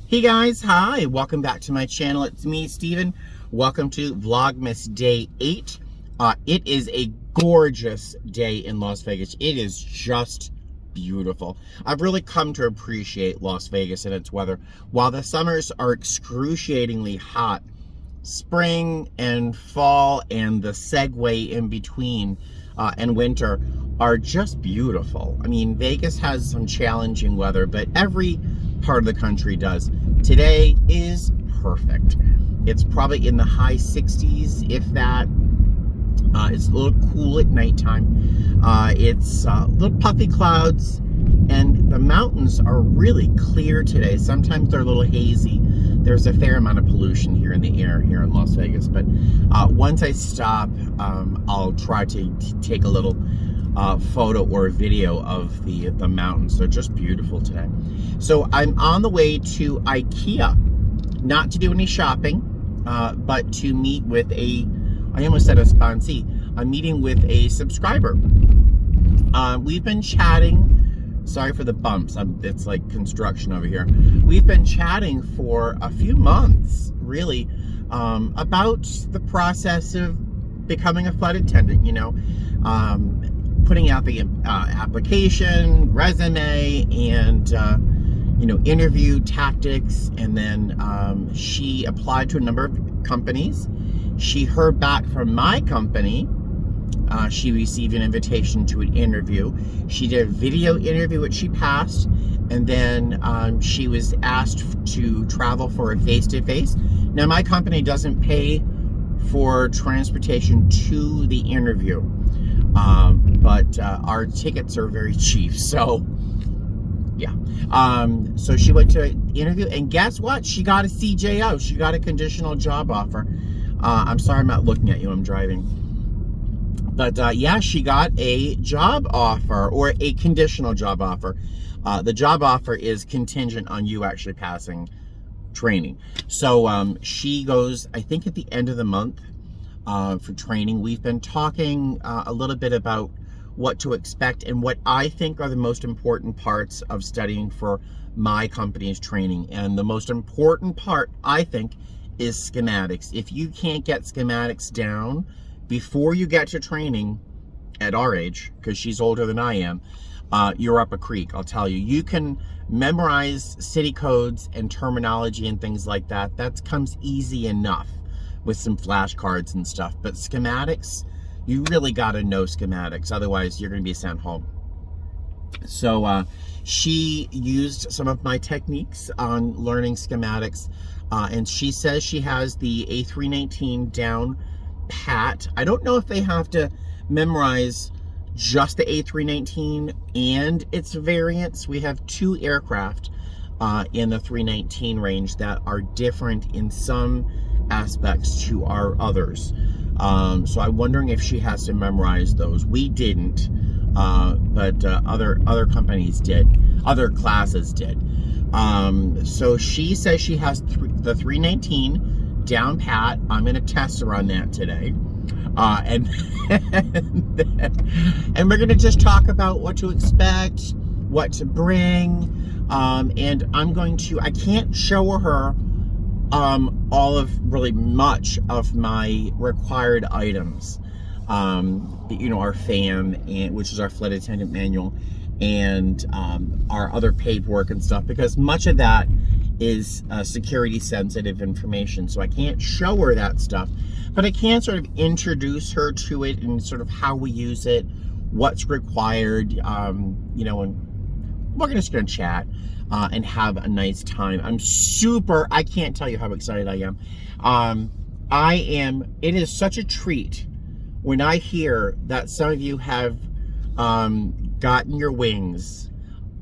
Hey guys, hi, welcome back to my channel. It's me, Steven. Welcome to Vlogmas Day 8. It is a gorgeous day in Las Vegas. It is just beautiful. I've really come to appreciate Las Vegas and its weather. While the summers are excruciatingly hot, spring and fall and the segue in between and winter are just beautiful. I mean, Vegas has some challenging weather, but every part of the country does. Today is perfect. It's probably in the high 60s, if that. It's a little cool at nighttime. It's little puffy clouds, and the mountains are really clear today. Sometimes they're a little hazy. There's a fair amount of pollution here in the air here in Las Vegas, but once I stop, I'll try to take a little photo or video of the mountains. They're just beautiful today. So I'm on the way to IKEA, not to do any shopping, but to meet with I almost said a sponsee. I'm meeting with a subscriber. We've been chatting. Sorry for the bumps. It's like construction over here. We've been chatting for a few months, really, about the process of becoming a flight attendant, putting out the application, resume, and interview tactics. And then she applied to a number of companies. She heard back from my company. She received an invitation to an interview. She did a video interview, which she passed, and then she was asked to travel for a face-to-face. Now, my company doesn't pay for transportation to the interview, but our tickets are very cheap, so yeah. So she went to an interview, and guess what? She got a CJO. She got a conditional job offer. I'm sorry I'm not looking at you. I'm driving. But yeah, she got a job offer, or a conditional job offer. The job offer is contingent on you actually passing training. So she goes, I think, at the end of the month for training. We've been talking a little bit about what to expect and what I think are the most important parts of studying for my company's training. And the most important part, I think, is schematics. If you can't get schematics down before you get to training at our age, because she's older than I am, you're up a creek, I'll tell you. You can memorize city codes and terminology and things like that. That comes easy enough with some flashcards and stuff. But schematics, you really got to know schematics. Otherwise, you're going to be sent home. So she used some of my techniques on learning schematics. And she says she has the A319 down pat. I don't know if they have to memorize just the A319 and its variants. We have two aircraft in the 319 range that are different in some aspects to our others. So I'm wondering if she has to memorize those. We didn't, but other companies did. Other classes did. So she says she has the 319 down pat. I'm going to test her on that today. And we're going to just talk about what to expect, what to bring. And I can't show her all of really much of my required items. Our FAM, which is our flight attendant manual, and our other paperwork and stuff, because much of that is security sensitive information. So I can't show her that stuff, but I can sort of introduce her to it and sort of how we use it, what's required, and we're just gonna chat and have a nice time. I can't tell you how excited I am. It is such a treat when I hear that some of you have gotten your wings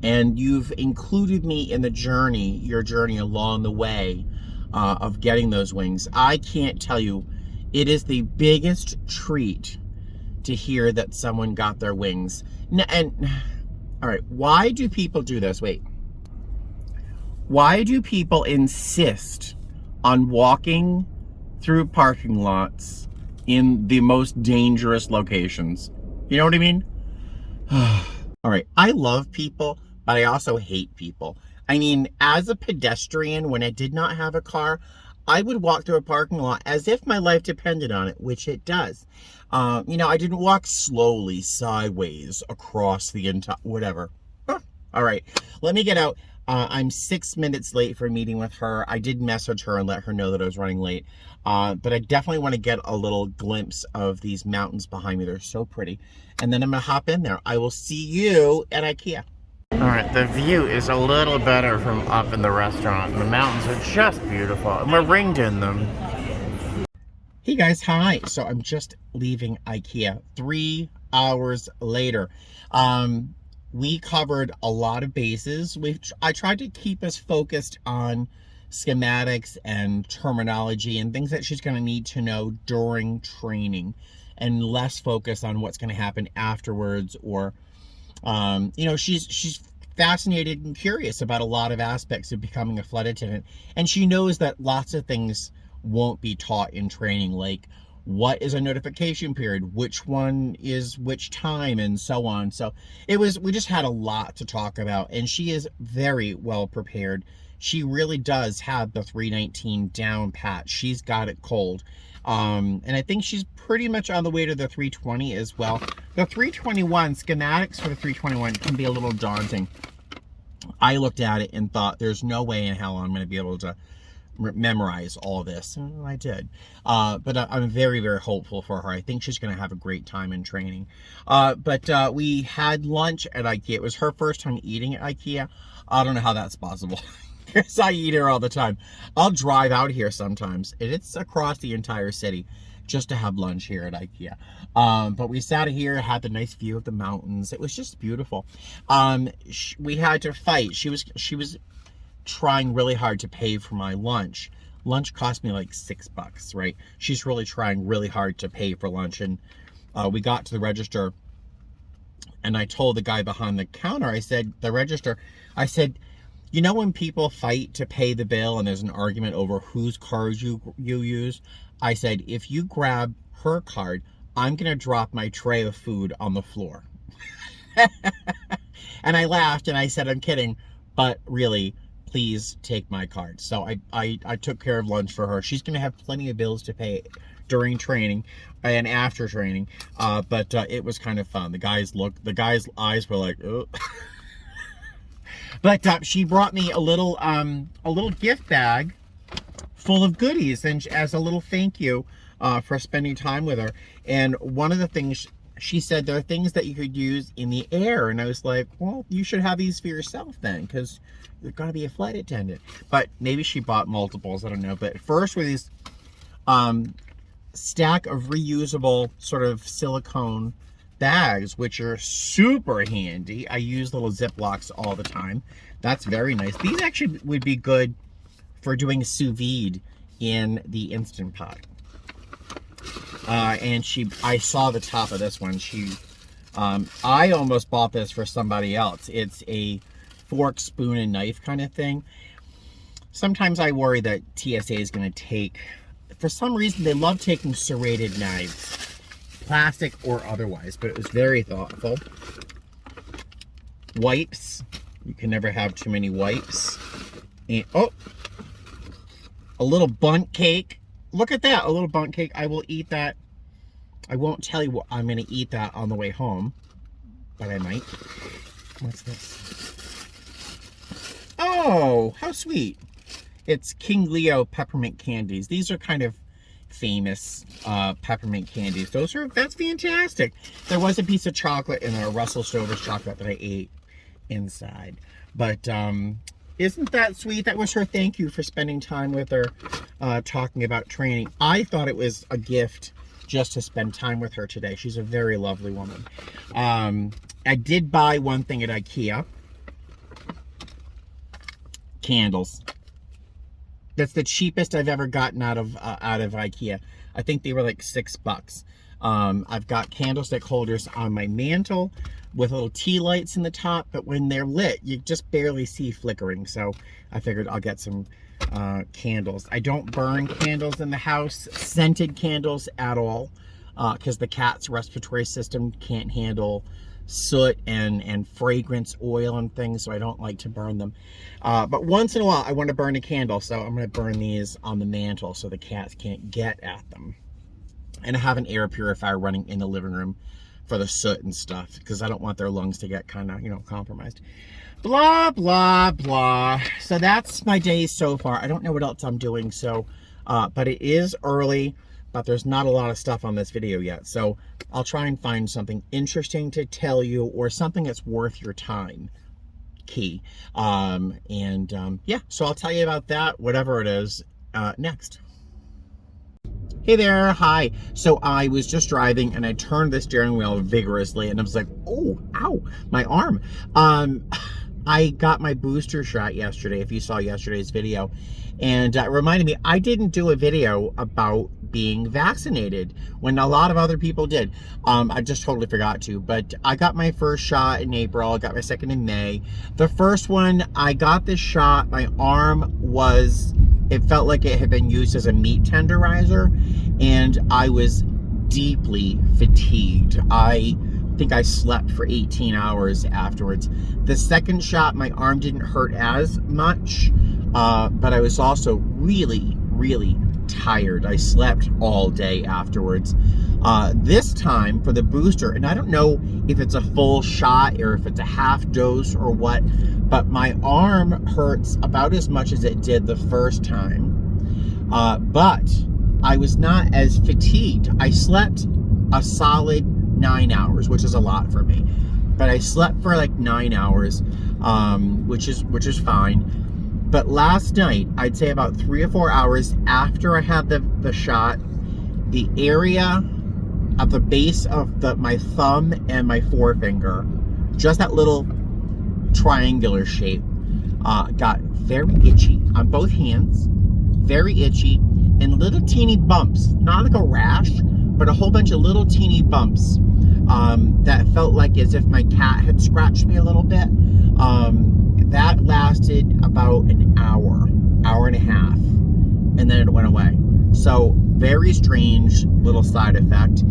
and you've included me in your journey along the way of getting those wings. I can't tell you, it is the biggest treat to hear that someone got their wings. And all right, why do people do this? Wait. Why do people insist on walking through parking lots in the most dangerous locations? You know what I mean? All right, I love people, but I also hate people. I mean, as a pedestrian, when I did not have a car, I would walk through a parking lot as if my life depended on it, which it does. I didn't walk slowly sideways across the entire, whatever. Huh. All right, let me get out. I'm 6 minutes late for a meeting with her. I did message her and let her know that I was running late. But I definitely want to get a little glimpse of these mountains behind me. They're so pretty. And then I'm going to hop in there. I will see you at IKEA. All right, the view is a little better from up in the restaurant. The mountains are just beautiful, and we're ringed in them. Hey guys, hi. So I'm just leaving IKEA 3 hours later. We covered a lot of bases. I tried to keep us focused on schematics and terminology and things that she's going to need to know during training, and less focus on what's going to happen afterwards. Or she's fascinated and curious about a lot of aspects of becoming a flight attendant, and she knows that lots of things won't be taught in training, like what is a notification period, which one is which time, and so on. So we just had a lot to talk about, and she is very well prepared. She really does have the 319 down pat. She's got it cold. And I think she's pretty much on the way to the 320 as well. The 321, schematics for the 321 can be a little daunting. I looked at it and thought, there's no way in hell I'm going to be able to memorize all of this, and I did. But I'm very, very hopeful for her. I think she's going to have a great time in training. But we had lunch at IKEA. It was her first time eating at IKEA. I don't know how that's possible. Because I eat here all the time. I'll drive out here sometimes, and it's across the entire city just to have lunch here at IKEA. But we sat here, had the nice view of the mountains. It was just beautiful. We had to fight. She was trying really hard to pay for my lunch. Lunch cost me like $6, right? She's really trying really hard to pay for lunch. And we got to the register, and I told the guy behind the counter, I said, you know when people fight to pay the bill and there's an argument over whose card you use? I said, if you grab her card, I'm going to drop my tray of food on the floor. And I laughed and I said, I'm kidding, but really, please take my card. So I took care of lunch for her. She's going to have plenty of bills to pay during training and after training. But it was kind of fun. The guy's eyes were like, oh. But she brought me a little gift bag full of goodies, and as a little thank you for spending time with her. And one of the things she said, there are things that you could use in the air, and I was like, well, you should have these for yourself then, because you're gonna be a flight attendant. But maybe she bought multiples, I don't know. But first were these stack of reusable sort of silicone bags, which are super handy. I use little Ziplocs all the time. That's very nice. These actually would be good for doing sous vide in the Instant Pot. And I saw the top of this one. I almost bought this for somebody else. It's a fork, spoon, and knife kind of thing. Sometimes I worry that TSA is going to take, for some reason, they love taking serrated knives, plastic or otherwise, but it was very thoughtful. Wipes. You can never have too many wipes. And, oh, a little bundt cake. Look at that, a little bundt cake. I will eat that. I won't tell you what I'm going to eat that on the way home, but I might. What's this? Oh, how sweet. It's King Leo peppermint candies. These are kind of famous peppermint candies. That's fantastic. There was a piece of chocolate in there, Russell Stover's chocolate, that I ate inside. But isn't that sweet? That was her thank you for spending time with her, talking about training. I thought it was a gift just to spend time with her today. She's a very lovely woman. I did buy one thing at IKEA. Candles. That's the cheapest I've ever gotten out of IKEA. I think they were like $6. I've got candlestick holders on my mantle with little tea lights in the top, but when they're lit, you just barely see flickering. So I figured I'll get some candles. I don't burn candles in the house, scented candles at all, because the cat's respiratory system can't handle soot and fragrance oil and things, so I don't like to burn them. But once in a while, I want to burn a candle, so I'm going to burn these on the mantle so the cats can't get at them. And I have an air purifier running in the living room for the soot and stuff, because I don't want their lungs to get kind of, you know, compromised. Blah, blah, blah. So that's my day so far. I don't know what else I'm doing, so, but it is early, but there's not a lot of stuff on this video yet. So I'll try and find something interesting to tell you, or something that's worth your time. Key. Yeah, so I'll tell you about that, whatever it is, next. Hey there, hi. So I was just driving and I turned the steering wheel vigorously and I was like, oh, ow, my arm. I got my booster shot yesterday, if you saw yesterday's video, and it reminded me, I didn't do a video about being vaccinated when a lot of other people did. I just totally forgot to, but I got my first shot in April, I got my second in May. The first one, I got this shot, my arm was, it felt like it had been used as a meat tenderizer, and I was deeply fatigued. I think I slept for 18 hours afterwards. The second shot, my arm didn't hurt as much, but I was also really, really tired. I slept all day afterwards. This time for the booster, and I don't know if it's a full shot or if it's a half dose or what, but my arm hurts about as much as it did the first time. But I was not as fatigued. I slept a solid 9 hours, which is a lot for me. But I slept for like 9 hours, which is fine. But last night, I'd say about 3 or 4 hours after I had the shot, the area at the base of my thumb and my forefinger, just that little triangular shape, got very itchy on both hands, very itchy, and little teeny bumps, not like a rash, but a whole bunch of little teeny bumps that felt like as if my cat had scratched me a little bit. That lasted about an hour and a half, and then it went away. So very strange little side effect.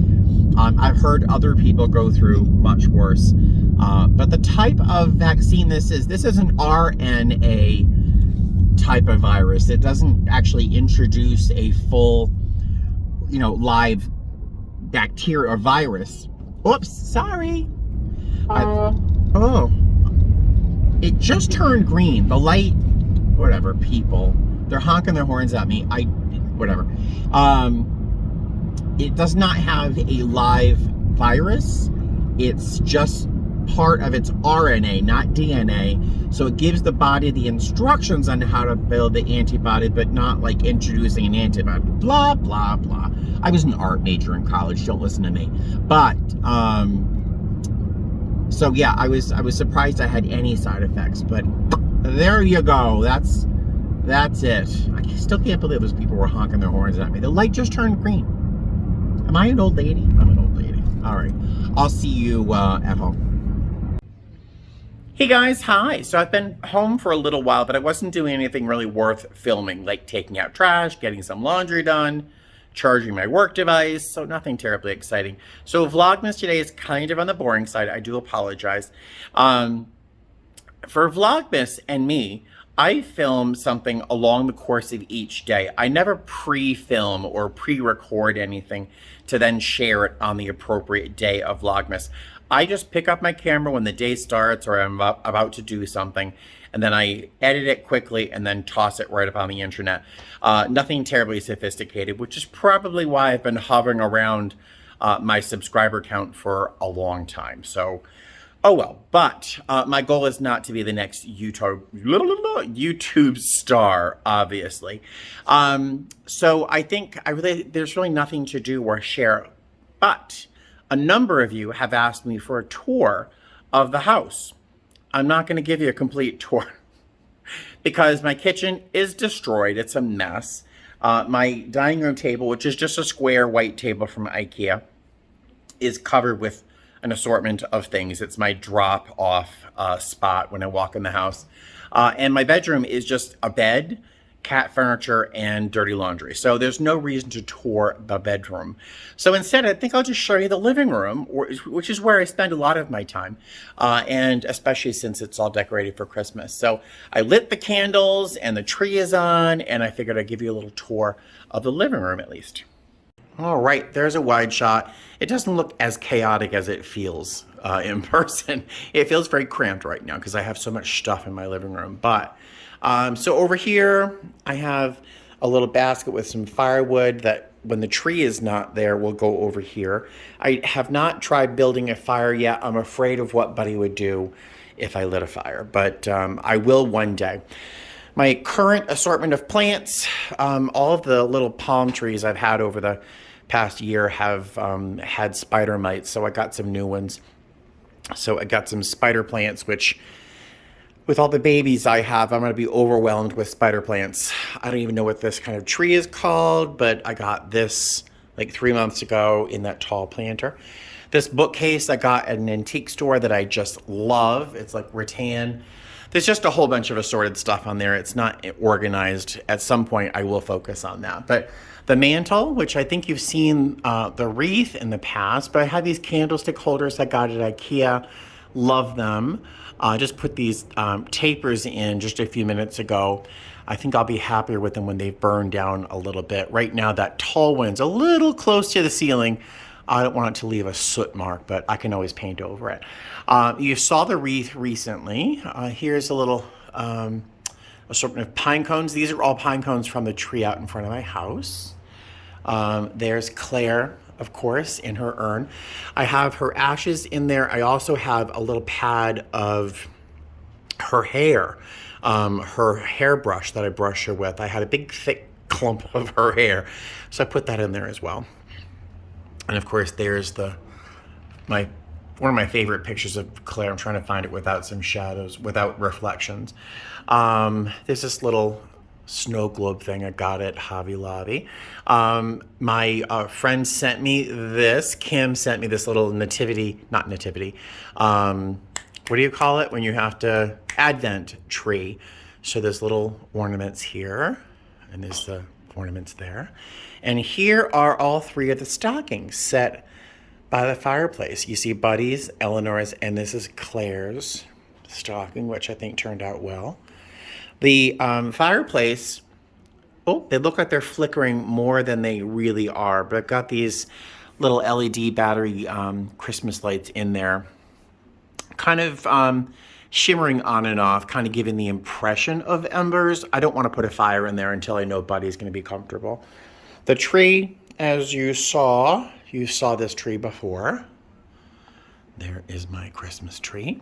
I've heard other people go through much worse. But the type of vaccine this is an RNA type of virus. It doesn't actually introduce a full, you know, live bacteria or virus. Oops, sorry. Oh, it just turned green. The light, whatever, people, they're honking their horns at me. Whatever. It does not have a live virus. It's just part of its RNA, not DNA. So it gives the body the instructions on how to build the antibody, but not like introducing an antibody. Blah, blah, blah. I was an art major in college. Don't listen to me. But, so yeah, I was surprised I had any side effects, but there you go. That's it. I still can't believe those people were honking their horns at me. The light just turned green. Am I an old lady? I'm an old lady. All right. I'll see you at home. Hey guys, hi. So I've been home for a little while, but I wasn't doing anything really worth filming, like taking out trash, getting some laundry done, charging my work device, so nothing terribly exciting. So Vlogmas today is kind of on the boring side. I do apologize. For Vlogmas and me, I film something along the course of each day. I never pre-film or pre-record anything to then share it on the appropriate day of Vlogmas. I just pick up my camera when the day starts or I'm about to do something, and then I edit it quickly and then toss it right up on the internet. Nothing terribly sophisticated, which is probably why I've been hovering around my subscriber count for a long time. So, oh well. But my goal is not to be the next YouTube star, obviously. So I think there's really nothing to do or share, but a number of you have asked me for a tour of the house. I'm not going to give you a complete tour because my kitchen is destroyed. It's a mess. My dining room table, which is just a square white table from IKEA, is covered with an assortment of things. It's my drop-off spot when I walk in the house. And my bedroom is just a bed cat furniture, and dirty laundry. So there's no reason to tour the bedroom. So instead, I think I'll just show you the living room, which is where I spend a lot of my time, and especially since it's all decorated for Christmas. So I lit the candles and the tree is on, and I figured I'd give you a little tour of the living room at least. All right, there's a wide shot. It doesn't look as chaotic as it feels in person. It feels very cramped right now because I have so much stuff in my living room. But so over here, I have a little basket with some firewood that when the tree is not there, will go over here. I have not tried building a fire yet. I'm afraid of what Buddy would do if I lit a fire, but I will one day. My current assortment of plants, all of the little palm trees I've had over the past year have had spider mites, so I got some new ones. So I got some spider plants, which with all the babies I have, I'm going to be overwhelmed with spider plants. I don't even know what this kind of tree is called, but I got this like 3 months ago in that tall planter. This bookcase I got at an antique store that I just love. It's like rattan. There's just a whole bunch of assorted stuff on there. It's not organized. At some point, I will focus on that. But the mantle, which I think you've seen the wreath in the past, but I have these candlestick holders I got at IKEA. Love them. Just put these tapers in just a few minutes ago. I think I'll be happier with them when they've burned down a little bit. Right now, that tall one's a little close to the ceiling. I don't want it to leave a soot mark, but I can always paint over it. You saw the wreath recently. Here's a little assortment of pine cones. These are all pine cones from the tree out in front of my house. There's Claire, of course, in her urn. I have her ashes in there. I also have a little pad of her hair hairbrush that I brush her with. I had a big, thick clump of her hair, so I put that in there as well. And of course, there's one of my favorite pictures of Claire. I'm trying to find it without some shadows, without reflections. There's this little snow globe thing I got at Hobby Lobby. My friend sent me this. Kim sent me this little not nativity. What do you call it when you have to advent tree? So there's little ornaments here, and there's the ornaments there. And here are all 3 of the stockings set by the fireplace. You see Buddy's, Eleanor's, and this is Claire's stocking, which I think turned out well. The fireplace, they look like they're flickering more than they really are, but I've got these little LED battery Christmas lights in there, kind of shimmering on and off, kind of giving the impression of embers. I don't want to put a fire in there until I know Buddy's going to be comfortable. The tree, as you saw this tree before. There is my Christmas tree.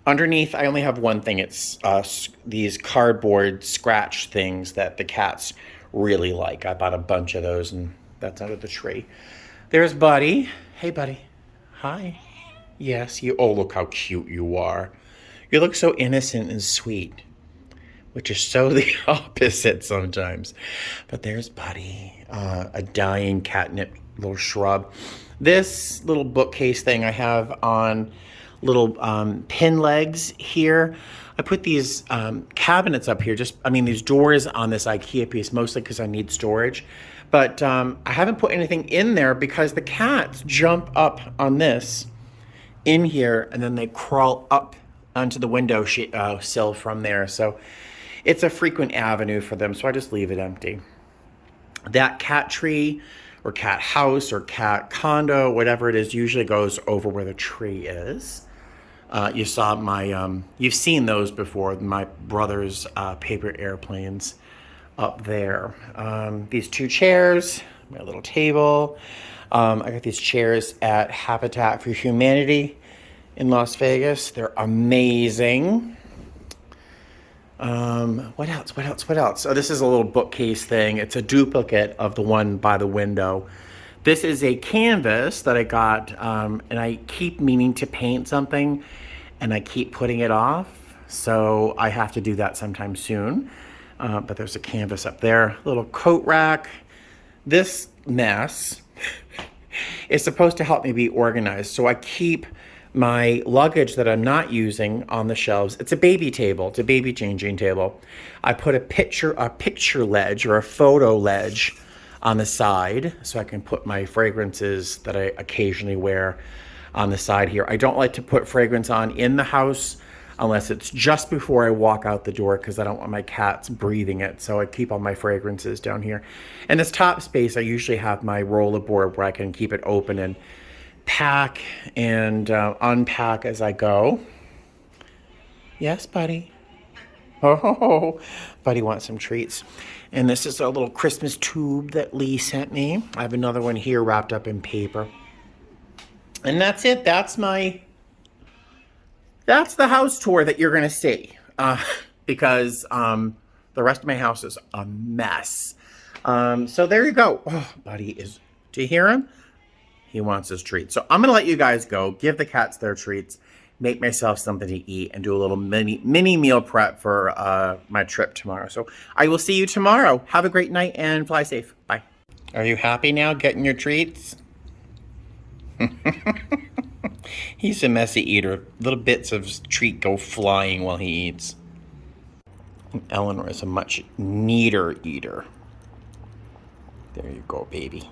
Underneath, I only have one thing. It's these cardboard scratch things that the cats really like. I bought a bunch of those, and that's under the tree. There's Buddy. Hey, Buddy. Hi. Yes, oh, look how cute you are. You look so innocent and sweet, which is so the opposite sometimes. But there's Buddy, a dying catnip little shrub. This little bookcase thing I have on little pin legs here. I put these cabinets up here, these doors on this IKEA piece, mostly because I need storage. But I haven't put anything in there because the cats jump up on this in here, and then they crawl up onto the window sill from there. So it's a frequent avenue for them, so I just leave it empty. That cat tree or cat house or cat condo, whatever it is, usually goes over where the tree is. You saw you've seen those before, my brother's paper airplanes up there. These 2 chairs, my little table. I got these chairs at Habitat for Humanity in Las Vegas. They're amazing. What else? Oh, this is a little bookcase thing. It's a duplicate of the one by the window. This is a canvas that I got, and I keep meaning to paint something, and I keep putting it off. So I have to do that sometime soon. But there's a canvas up there, little coat rack. This mess is supposed to help me be organized. So I keep my luggage that I'm not using on the shelves. It's a baby table. It's a baby changing table. I put a picture ledge or a photo ledge on the side so I can put my fragrances that I occasionally wear on the side here. I don't like to put fragrance on in the house unless it's just before I walk out the door because I don't want my cats breathing it. So I keep all my fragrances down here. In this top space, I usually have my rollerboard where I can keep it open and pack and unpack as I go. Yes, buddy. Oh, buddy wants some treats. And this is a little Christmas tube that Lee sent me. I have another one here wrapped up in paper. And that's it. That's the house tour that you're going to see. Because the rest of my house is a mess. So there you go. Oh, buddy is, do you hear him? He wants his treats. So I'm going to let you guys go, give the cats their treats, make myself something to eat, and do a little mini meal prep for my trip tomorrow. So I will see you tomorrow. Have a great night and fly safe. Bye. Are you happy now getting your treats? He's a messy eater. Little bits of treat go flying while he eats. Eleanor is a much neater eater. There you go, baby.